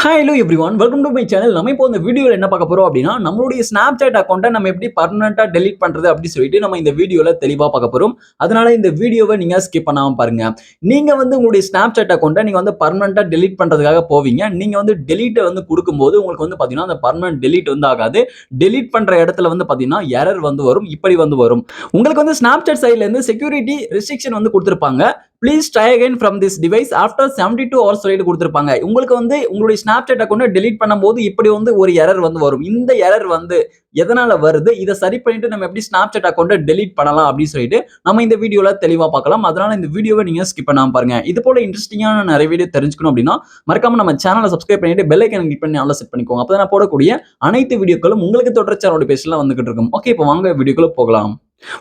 Hi hello everyone welcome to my channel. நம்ம இப்போ இந்த வீடியோவில் என்ன பார்க்க போறோம் அப்படின்னா, நம்மளுடைய ஸ்னாப்சாட் அக்கௌண்ட்டை நம்ம எப்படி பர்மனெண்டா டெலீட் பண்றது அப்படி சொல்லிட்டு நம்ம இந்த வீடியோல தெளிவா பார்க்க போறோம். அதனால இந்த வீடியோவை நீங்க ஸ்கிப் பண்ணாம பாருங்க. நீங்க வந்து உங்களுடைய ஸ்னாப்சாட் அக்கௌண்ட்டை நீங்க வந்து பர்மனெண்டா டெலீட் பண்றதுக்காக போவீங்க. நீங்க வந்து டெலீட்டை வந்து கொடுக்கும்போது உங்களுக்கு வந்து பாத்தீங்கன்னா அந்த பர்மனெண்ட் டெலீட் வந்து ஆகாது. டெலீட் பண்ற இடத்துல வந்து பாத்தீங்கன்னா எரர் வந்து வரும். இப்படி வந்து வரும். உங்களுக்கு வந்து ஸ்னாப்சாட் சைட்ல இருந்து செக்யூரிட்டி ரெஸ்ட்ரிக்ஷன் வந்து கொடுத்திருப்பாங்க. Please try again from this device after 72 hours சொல்லிட்டு கொடுத்திருப்பாங்க. உங்களுக்கு வந்து உங்களுடைய ஸ்னாப்சாட் அக்கௌண்ட்டை டெலீட் பண்ணும்போது இப்படி வந்து ஒரு எரர் வந்து வரும். இந்த எரர் வந்து எதனால வருது, இதை சரி பண்ணிட்டு நம்ம எப்படி ஸ்னாப்சாட் அக்கௌண்ட்டை டெலீட் பண்ணலாம் அப்படின்னு சொல்லிட்டு நம்ம இந்த வீடியோல தெளிவா பார்க்கலாம். அதனால இந்த வீடியோவை நீங்க ஸ்கிப் பண்ணாம பாருங்க. இது போல இன்ட்ரெஸ்டிங்கான நிறைய வீடியோ தெரிஞ்சுக்கணும் அப்படின்னா மறக்காம நம்ம சேனலை சப்ஸ்கிரைப் பண்ணிட்டு பெல் ஐக்கன் கிளிக் பண்ணி ஆல்ல செட் பண்ணிக்கோங்க. அப்பதான் நான் போடக்கூடிய அனைத்து வீடியோக்களும் உங்களுக்கு தொடர்ச்சியா நோட்டிஃபிகேஷன்ல வந்துகிட்டு இருக்கும். ஓகே, இப்போ வாங்க வீடியோக்குள்ள போகலாம்.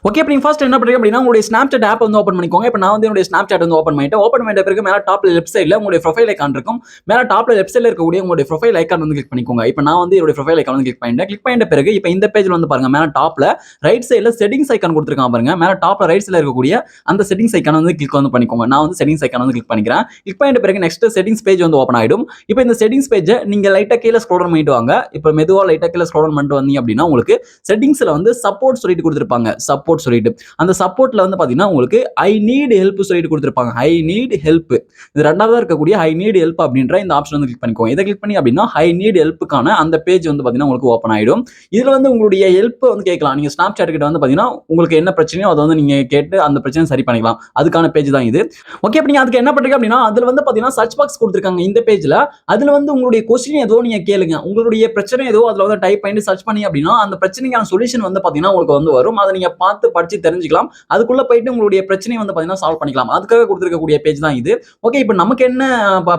ஓகே, இப்போ நீங்க ஃபர்ஸ்ட் என்ன பண்றீங்க அப்படின்னா உங்களுடைய ஸ்னாப்சாட் ஆப் வந்து ஓபன் பண்ணிக்கோங்க. இப்போ நான் வந்து என்னுடைய ஸ்னாப்சாட் வந்து ஓபன் பண்ணிட்ட பிறகு மேல டாப்ல லெஃப்ட் சைடுல உங்களுடைய ப்ரொஃபைல் ஐகான் இருக்கும். மேல டாப்ல லெஃப்ட் சைடுல இருக்கக்கூடிய உங்களுடைய ப்ரொஃபைல் ஐகான் வந்து கிளிக் பண்ணிக்கோங்க. இப்போ நான் வந்து என்னுடைய ப்ரொஃபைல் ஐகான் வந்து கிளிக் பண்ணிட்ட பிறகு இப்போ இந்த பேஜ்ல வந்து பாருங்க, மேல டாப்ல ரைட் சைடுல செட்டிங்ஸ் ஐகான் கொடுத்திருக்காங்க பாருங்க. மேல டாப்ல ரைட் சைடுல இருக்கக்கூடிய அந்த செட்டிங்ஸ் ஐகான் வந்து கிளிக் வந்து பண்ணிக்கோங்க. நான் வந்து செட்டிங்ஸ் ஐகான் வந்து கிளிக் பண்ணிக்கிறேன். கிளிக் பண்ணிட்ட பிறகு நெக்ஸ்ட் செட்டிங்ஸ் பேஜ் வந்து ஓபன் ஆயிடும். இப்போ இந்த செட்டிங்ஸ் பேஜை நீங்க லைட்டா கீழே ஸ்க்ரோல் டவுன் பண்ணிட்டு வாங்க. இப்போ மெதுவா லைட்டா கீழே ஸ்க்ரோல் டவுன் பண்ணிட்டு வந்தீங்க அப்படின்னா உங்களுக்கு செட்டிங்ஸ்ல வந்து சப்போர்ட் சொல்லிட்டு கொடுத்திருப்பாங்க. சப்போர்ட் சொல்லிட்டு அந்த சப்போர்ட்ல வந்து பாத்தீங்கன்னா உங்களுக்கு ஐ நீட் ஹெல்ப் சொல்லிட்டு கொடுத்திருப்பாங்க. ஐ நீட் ஹெல்ப், இது ரெண்டாவதா இருக்கக்கூடிய ஐ நீட் ஹெல்ப் அப்படின்ற இந்த ஆப்ஷன் வந்து கிளிக் பண்ணிக்கோங்க. இதை கிளிக் பண்ணி அப்படின்னா ஐ நீட் ஹெல்ப்புக்கான அந்த பேஜ் வந்து பாத்தீங்கன்னா உங்களுக்கு ஓப்பன் ஆயிடும். இதுல வந்து உங்களுடைய ஹெல்ப் வந்து கேட்கலாம். நீங்க ஸ்னாப்சாட் கிட்ட வந்து பாத்தீங்கன்னா உங்களுக்கு என்ன பிரச்சனையோ அதை வந்து நீங்க கேட்டு அந்த பிரச்சனை சரி பண்ணிக்கலாம். அதுக்கான பேஜ் தான் இது. ஓகே, அப்ப நீங்க அதுக்கு என்ன பண்றீங்க அப்படின்னா அதுல வந்து பாத்தீங்கன்னா சர்ச் பாக்ஸ் கொடுத்திருக்காங்க இந்த பேஜ்ல. அதுல வந்து உங்களுடைய கொஸ்டின் ஏதோ நீங்க கேளுங்க. உங்களுடைய பிரச்சனை ஏதோ அதுல வந்து டைப் பண்ணி சர்ச் பண்ணி அப்படின்னா அந்த பிரச்சனைக்கான சொல்யூஷன் வந்து பாத்தீங்கன்னா உங்களுக்கு வந்து வரும். அதை நீங்க பார்த்து படிச்சு தெரிஞ்சுக்கலாம். அதுக்குள்ள போயிட்டு உங்களுடைய பிரச்சனையை வந்து பாத்தீங்கன்னா சால்வ் பண்ணிக்கலாம். அதுக்காக கொடுத்திருக்கக்கூடிய பேஜ் தான் இது. ஓகே, இப்போ நமக்கு என்ன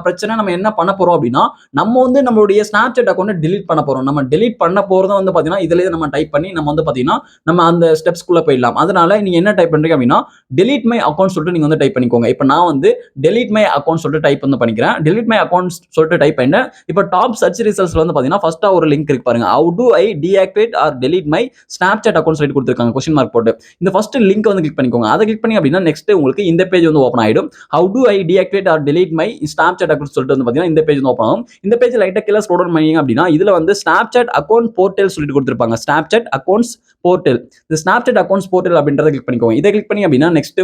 பிரச்சனை, நம்ம என்ன பண்ண போறோம் அப்படின்னா நம்ம வந்து நம்மளுடைய ஸ்னாப்சாட் அக்கௌண்ட்டை டெலீட் பண்ண போறோம். நம்ம டெலீட் பண்ண போறத வந்து பாத்தீங்கன்னா இதுலயே நம்ம டைப் பண்ணி நம்ம வந்து பாத்தீங்கன்னா நம்ம அந்த ஸ்டெப்ஸ்க்குள்ள போயிடலாம். அதனால நீங்க என்ன டைப் பண்றீங்க அப்படின்னா டெலீட் மை அக்கௌண்ட் சொல்லிட்டு நீங்க வந்து டைப் பண்ணிக்கோங்க. இப்போ நான் வந்து டெலீட் மை அக்கௌண்ட் சொல்லிட்டு டைப் வந்து பண்ணிக்கிறேன். டெலீட் மை அக்கௌண்ட் சொல்லிட்டு டைப் பண்ணேன். இப்போ டாப் சர்ச் ரிசல்ட்ஸ்ல வந்து பாத்தீங்கன்னா ஃபர்ஸ்டா ஒரு லிங்க் இருக்கு பாருங்க. How do I deactivate or delete my Snapchat account சொல்லிட்டு கொடுத்திருக்காங்க கொஸ்டின் மார்க் போட்டு. இந்த ஃபர்ஸ்ட் லிங்க் வந்து கிளிக் பண்ணிக்கோங்க. அதை கிளிக் பண்ணி அப்படின்னா நெக்ஸ்ட் உங்களுக்கு இந்த பேஜ் வந்து ஓப்பன் ஆயிடும். How do I deactivate or delete my Snapchat account சொல்லிட்டு வந்து பாத்தீங்கன்னா இந்த பேஜ் வந்து ஓப்பன் ஆகும். இந்த பேஜ் லைட்டா கீழே ஸ்க்ரோல் டவுன் பண்ணீங்க அப்படின்னா இதுல வந்து ஸ்னாப்சாட் அக்கௌண்ட் போர்ட்டல் சொல்லிட்டு கொடுத்திருப்பாங்க. ஸ்னாப்சாட் அக்கௌண்ட்ஸ் போர்ட்டல், இந்த ஸ்னாப்சாட் அக்கௌண்ட்ஸ் போர்ட்டல் அப்படின்றத கிளிக் பண்ணிக்கோங்க. இதை கிளிக் பண்ணி அப்படின்னா நெக்ஸ்ட்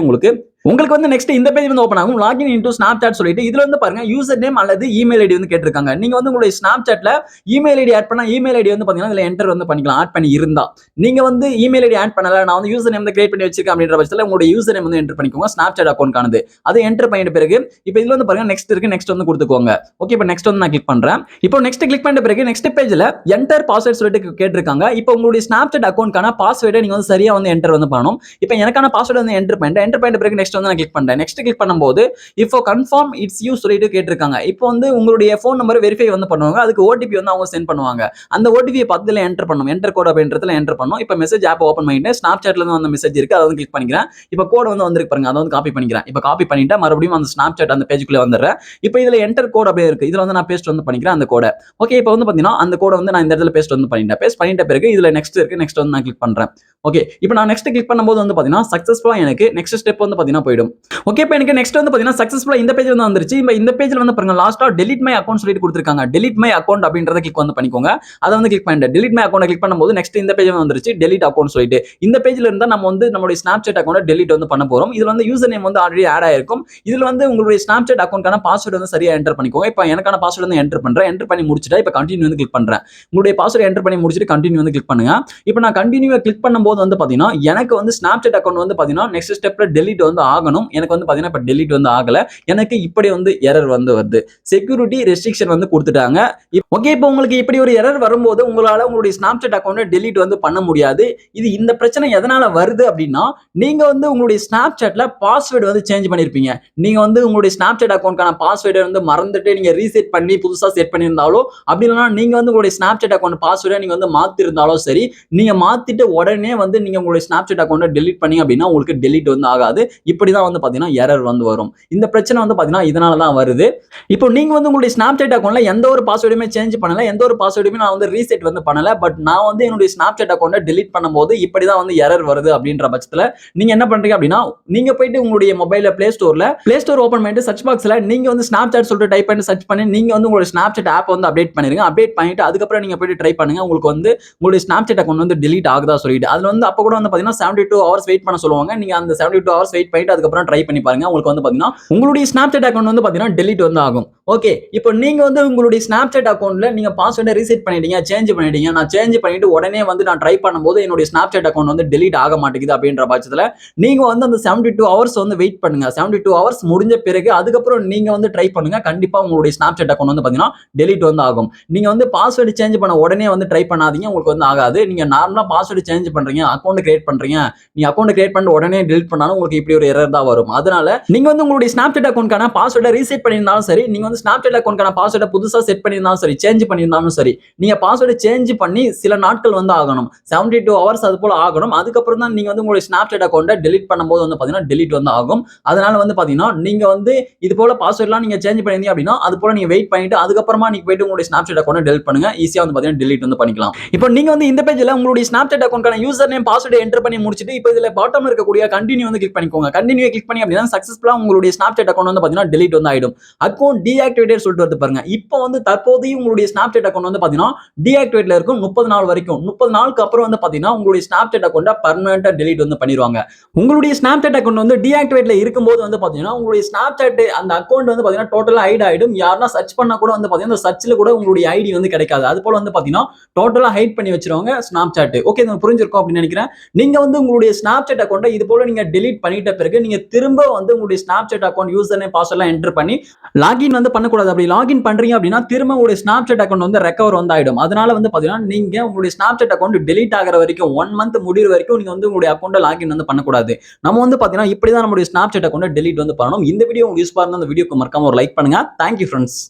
உங்களுக்கு வந்து நெக்ஸ்ட் இந்த பேஜ் வந்து ஓப்பன் ஆகும். லாகின் இன்டு ஸ்னாப்சாட் சொல்லிட்டு இதுல வந்து பாருங்க யூசர் நேம் அல்லது இமெயில் ஐடி வந்து கேட்டிருக்காங்க. நீங்க வந்து உங்களுடைய ஸ்னாப்சாட்ல இமெயில் ஐடி ஆட் பண்ணா இமெயில் ஐடி வந்து பாத்தீங்கன்னா இதுல என்டர் வந்து பண்ணிக்கலாம். ஆட் பண்ணி இருந்தா நீங்க வந்து இமெயில் ஐடி ஆட் பண்ணல, நான் வந்து யூசர் நேம் கிரியேட் பண்ணி வச்சிருக்கேன் அப்படின்ற பட்சத்துல உங்களுடைய யூசர் நேம் வந்து என்டர் பண்ணிக்கோங்க. ஸ்னாப்சாட் அக்கௌண்ட்கானது அதை என்டர் பண்ணிட்ட பிறகு இப்போ இதுல வந்து பாருங்க நெக்ஸ்ட் இருக்கு, நெக்ஸ்ட் வந்து கொடுத்துக்கோங்க. ஓகே, இப்போ நெக்ஸ்ட் வந்து நான் கிளிக் பண்றேன். இப்போ நெக்ஸ்ட் கிளிக் பண்ணிட்ட பிறகு நெக்ஸ்ட் பேஜ்ல என்டர் பாஸ்வேர்ட் சொல்லிட்டு கேட்டிருக்காங்க. இப்போ உங்களுடைய ஸ்னாப்சாட் அக்கௌண்ட்கான பாஸ்வேர்டை நீங்க வந்து சரியா வந்து என்டர் வந்து பண்ணணும். இப்போ எனக்கான பாஸ்வேர்ட் வந்து என்டர் பண்ணிட்ட பிறகு நெக்ஸ்ட் வந்து நான் கிளிக் பண்றேன். நெக்ஸ்ட் கிளிக் பண்ணும்போது இப்போ கன்ஃபார்ம் இட்ஸ் யூ சொல்லிட்டு கேட்டிருக்காங்க. இப்போ வந்து உங்களுடைய ஃபோன் நம்பர் வெரிஃபை வந்து பண்ணுவாங்க. அதுக்கு ஓடிபி வந்து அவங்க சென்ட் பண்ணுவாங்க. அந்த ஓடிபியை பக்கத்துல என்டர் பண்ணணும். என்டர் கோட் அப்படின்றதுல என்டர் பண்ணணும். இப்போ மெசேஜ் ஆப் ஓபன் பண்ணிட்டு ஸ்னாப்சாட்ல இருந்து வந்த மெசேஜ் இருக்கு, அதை வந்து கிளிக் பண்ணிக்கிறேன். இப்போ கோட் வந்து வந்திருக்கு பாருங்க, அதை வந்து காப்பி பண்ணிக்கிறேன். இப்போ காப்பி பண்ணிட்டு மறுபடியும் அந்த ஸ்னாப்சாட் அந்த பேஜுக்குள்ள வந்துடுறேன். இப்போ இதுல என்டர் கோட் அப்படியே இருக்கு, இதுல வந்து நான் பேஸ்ட் வந்து பண்ணிக்கிறேன் அந்த கோடை. ஓகே, இப்போ வந்து பாத்தீங்கன்னா அந்த கோடை வந்து நான் இந்த இடத்துல பேஸ்ட் வந்து பண்ணிட்டேன். பேஸ்ட் பண்ணிட்ட பிறகு இதுல நெக்ஸ்ட் இருக்கு, நெக்ஸ்ட் வந்து நான் கிளிக் பண்றேன். ஓகே, இப்போ நான் நெக்ஸ்ட் கிளிக் பண்ணும்போது வந்து பாத்தீங்கன்னா சக்சஸ்ஃபுல்லா எனக்கு நெக்ஸ்ட் ஸ்டெப் வந்து பாத்தீங்கன்னா போய்டும். ஓகே, இப்போ எனக்கு நெக்ஸ்ட் வந்து பாத்தீங்கன்னா சக்சஸ்ஃபுல்லா இந்த பேஜ் வந்து வந்துருச்சு. இந்த பேஜ்ல வந்து பாருங்க லாஸ்டா டெலீட் மை அக்கௌண்ட் சொல்லிட்டு கொடுத்திருக்காங்க. டெலீட் மை அக்கௌண்ட் அப்படின்றத கிளிக் வந்து பண்ணிக்கோங்க. அதை வந்து கிளிக் பண்ணிட்டு டெலீட் மை அக்கௌண்ட் கிளிக் பண்ணும்போது நெக்ஸ்ட் இந்த பேஜ் வந்து வந்துருச்சு, டெலீட் அக்கௌண்ட் சொல்லிட்டு. இந்த பேஜ்ல இருந்தா நம்ம வந்து நம்மளுடைய ஸ்னாப்சாட் அக்கௌண்ட் டெலீட் வந்து பண்ண போறோம். இதுல வந்து யூசர் நேம் வந்து ஆல்ரெடி ஆட் ஆயிருக்கும். இதுல வந்து உங்களுடைய ஸ்னாப்சாட் அக்கௌண்ட்கான பாஸ்வேர்ட் வந்து சரியா என்டர் பண்ணிக்கோங்க. இப்போ எனக்கான பாஸ்வேர்ட் வந்து என்டர் பண்றேன். என்டர் பண்ணி முடிச்சிட்டா இப்போ கண்டினியூ வந்து கிளிக் பண்றேன். உங்களுடைய பாஸ்வேர்ட் என்டர் பண்ணி முடிச்சிட்டு கண்டினியூ வந்து கிளிக் பண்ணுங்க. இப்போ நான் கண்டினியூ கிளிக் பண்ணும்போது வந்து பாத்தீங்கன்னா எனக்கு வந்து ஸ்னாப்சாட் அக்கௌண்ட் வந்து பாத்தீங்கன்னா நெக்ஸ்ட் ஸ்டெப்ல டெலீட் வந்து ஆகணும். எனக்கு வந்து பாத்தீங்கன்னா இப்போ டெலீட் வந்து ஆகல. எனக்கு இப்படி வந்து எரர் வந்து வருது. செக்யூரிட்டி ரெஸ்ட்ரிக்ஷன் வந்து கொடுத்துட்டாங்க. ஓகே, இப்போ உங்களுக்கு இப்படி ஒரு எரர் வரும்போது உங்களால உங்களுடைய ஸ்னாப்சாட் அக்கௌண்ட்டை டெலீட் வந்து பண்ண முடியாது. இது இந்த பிரச்சனை எதனால வருது அப்படின்னா நீங்க வந்து உங்களுடைய ஸ்னாப்சாட்ல பாஸ்வேர்டு வந்து சேஞ்ச் பண்ணிருப்பீங்க. நீங்க வந்து உங்களுடைய ஸ்னாப்சாட் அக்கௌண்ட்கான பாஸ்வேர்டை வந்து மறந்துட்டு நீங்க ரீசெட் பண்ணி புதுசா செட் பண்ணியிருந்தாலோ அப்படி இல்லைன்னா நீங்க வந்து உங்களுடைய ஸ்னாப்சாட் அக்கௌண்ட் பாஸ்வேர்டை நீங்க வந்து மாத்திருந்தாலோ சரி, நீங்க மாத்திட்டு உடனே வந்து நீங்க உங்களுடைய ஸ்னாப்சாட் அக்கௌண்ட்டை டெலீட் பண்ணி அப்படின்னா உங்களுக்கு டெலீட் வந்து ஆகாது. இப்படிதான் வந்து பாத்தீங்கன்னா எரர் வந்து வரும். இந்த பிரச்சனை வந்து பாத்தீங்கன்னா இதனால தான் வருது. இப்போ நீங்க வந்து உங்களுடைய ஸ்னாப்சாட் அக்கௌண்ட்ல எந்த ஒரு பாஸ்வேர்டுமே சேஞ்ச் பண்ணல, எந்த ஒரு பாஸ்வேர்டுமே நான் வந்து ரீசெட் வந்து பண்ணல. பட் நான் வந்து என்னுடைய ஸ்னாப்சாட் அக்கௌண்ட்டை டெலீட் பண்ணும்போது இப்படிதான் வந்து எரர் எரர் வருது அப்படின்ற பட்சத்துல நீங்க என்ன பண்றீங்க அப்படின்னா, நீங்க போயிட்டு உங்களுடைய மொபைல்ல பிளே ஸ்டோர் ஓபன் பண்ணிட்டு சர்ச் பாக்ஸ்ல நீங்க வந்து Snapchat சொல்லிட்டு டைப் பண்ணி சர்ச் பண்ணி நீங்க வந்து உங்களுடைய Snapchat ஆப் வந்து அப்டேட் பண்ணிருங்க. அப்டேட் பண்ணிட்டு அதுக்கப்புறம் நீங்க போயிட்டு ட்ரை பண்ணுங்க. உங்களுக்கு வந்து உங்களுடைய Snapchat அக்கவுண்ட் வந்து டெலீட் ஆகுதா சொல்லிட்டு. அதுல வந்து அப்ப கூட வந்து பாத்தீங்கன்னா 72 ஹவர்ஸ் வெயிட் பண்ண சொல்லுவாங்க. நீங்க அந்த 72 ஹவர்ஸ் வெயிட் பண்ணிட்டு அதுக்கப்புறம் ட்ரை பண்ணி பாருங்க. உங்களுக்கு வந்து பாத்தீங்கன்னா உங்களுடைய Snapchat அக்கவுண்ட் வந்து பாத்தீங்கன்னா டெலீட் வந்து ஆகும். ஓகே, இப்போ நீங்க வந்து உங்களுடைய Snapchat அக்கவுண்ட்ல நீங்க பாஸ்வேர்டை ரீசெட் பண்ணிட்டீங்க, சேஞ்ச் பண்ணிட்டீங்க. நான் சேஞ்ச் பண்ணிட்டு உடனே வந்து நான் ட்ரை பண்ணும்போது என்னுடைய Snapchat அக்கவுண்ட் வந்து டெலீட் ஆக மாட்டேங்குது அப்படின்ற பட்சத்துல நீங்க வந்து அந்த 72 ஹவர்ஸ் வந்து வெயிட் பண்ணுங்க. 72 ஹவர்ஸ் முடிஞ்ச பிறகு அதுக்கப்புறம் நீங்க வந்து ட்ரை பண்ணுங்க. கண்டிப்பா உங்களுடைய Snapchat அக்கவுண்ட் வந்து பாத்தீங்கன்னா டெலீட் வந்து ஆகும். நீங்க வந்து பாஸ்வேர்டு சேஞ்ச் பண்ண உடனே வந்து ட்ரை பண்ணாதீங்க, உங்களுக்கு வந்து ஆகாது. நீங்க நார்மலா பாஸ்வேர்டு சேஞ்ச் பண்றீங்க, அக்கவுண்ட் கிரியேட் பண்றீங்க, நீங்க அக்கவுண்ட் கிரியேட் பண்ணிட்டு உடனே டெலீட் பண்ணாலும் உங்களுக்கு இப்படி ஒரு எரர் தான் வரும். அதனால நீங்க வந்து உங்களுடைய Snapchat அக்கவுண்ட்கான பாஸ்வேர்டை ரீசெட் பண்ணியிருந்தாலும் சரி, நீங்க வந்து Snapchat அக்கவுண்ட்கான பாஸ்வேர்டை புதுசா செட் பண்ணியிருந்தாலும் சரி, சேஞ்ச் பண்ணியிருந்தாலும் சரி, நீங்க பாஸ்வேர்டை சேஞ்ச் பண்ணி சில நாட்கள் வந்து ஆகணும். 72 ஹவர்ஸ் அது போல ஆகணும். அதுக்கப்புறம் தான் நீங்க வந்து உங்களுடைய Snapchat அக்கவுண்ட்டை டெலீட் பண்ணும்போது வந்து பாத்தீங்கன்னா டெலீட் வந்து ஆகும். அதனால வந்து பாத்தீங்கன்னா நீங்க வந்து இது போல பாஸ்வேர்ட்லாம் நீங்க சேஞ்ச் பண்ணிருந்தீங்க அப்படின்னா அது போல நீங்க வெயிட் பண்ணிட்டு அதுக்கப்புறமா நீங்க போயிட்டு உங்களுடைய Snapchat அக்கவுண்ட் டெலீட் பண்ணுங்க. ஈஸியா வந்து பாத்தீங்கன்னா டெலீட் வந்து பண்ணிக்கலாம். இப்போ நீங்க வந்து இந்த பேஜ்ல உங்களுடைய Snapchat அக்கவுண்ட்கான யூசர் நேம் பாஸ்வேர்ட் என்டர் பண்ணி முடிச்சிட்டு இப்போ இதுல பாட்டம்ல இருக்கக்கூடிய கண்டினியூ வந்து கிளிக் பண்ணிக்கோங்க. கண்டினியூ கிளிக் பண்ணி அப்படின்னா சக்சஸ்ஃபுல்லா உங்களுடைய Snapchat அக்கவுண்ட் வந்து பாத்தீங்கன்னா டெலீட் வந்து ஆயிடும். அக்கவுண்ட் டீஆக்டிவேட்டட் சொல்லிட்டு வந்து பாருங்க. இப்போ வந்து தற்போதைய உங்களுடைய Snapchat அக்கவுண்ட் வந்து பாத்தீங்கன்னா டீஆக்டிவேட்ல இருக்கும் 30 நாள் வரைக்கும். 30 நாளுக்கு அப்புறம் வந்து பாத்தீங்கன்னா உங்களுடைய Snapchat அக்கவுண்ட பெர்மனன்ட்டா டெலீட் வந்து பண்ணிடுவாங்க. உங்களுடைய Snapchat அக்கவுண்ட் வந்து டீஆக்டிவேட்ல இருக்கும்போது வந்து பாத்தீங்கன்னா உங்களுடைய Snapchat அந்த அக்கவுண்ட் வந்து பாத்தீங்கன்னா டோட்டலா ஹைட் ஆயிடும். யாரனா சர்ச் பண்ணா கூட வந்து பாத்தீங்கன்னா அந்த சர்ச்ல கூட உங்களுடைய ஐடி வந்து கிடைக்காது. அது போல வந்து பாத்தீங்கன்னா டோட்டலா ஹைட் பண்ணி வச்சிருவாங்க Snapchat. ஓகே, இது புரிஞ்சிருக்கும் அப்படின்னு நினைக்கிறேன். நீங்க வந்து உங்களுடைய Snapchat அக்கவுண்ட இது போல நீங்க டெலீட் பண்ணிட்ட பிறகு நீங்க திரும்ப வந்து உங்களுடைய Snapchat அக்கவுண்ட் யூசர் நேம் பாஸ்வேர்ட்லாம் என்டர் பண்ணி லாகின் வந்து பண்ணக்கூடாது. அப்படி லாகின் பண்றீங்க அப்படின்னா திரும்ப உங்களுடைய Snapchat அக்கவுண்ட் வந்து ரெக்கவர் வந்து ஆயிடும். அதனால வந்து பாத்தீங்கன்னா நீங்க உங்களுடைய Snapchat அக்கவுண்ட் டெலீட் ஆகிற வரைக்கும் 1 மந்த் முடிகிற வரைக்கும் நீங்க வந்து உங்களுடைய அக்கவுண்ட லாகின் வந்து பண்ணக்கூடாது. நம்ம வந்து பாத்தீங்கன்னா இப்படிதான் நம்மளுடைய Snapchat அக்கவுண்ட டெலீட் வந்து பண்ணணும். இந்த வீடியோ உங்களுக்கு யூஸ்ஃபுல்லா இருந்தா அந்த வீடியோக்கு மறக்காம ஒரு லைக் பண்ணுங்க. Thank you friends.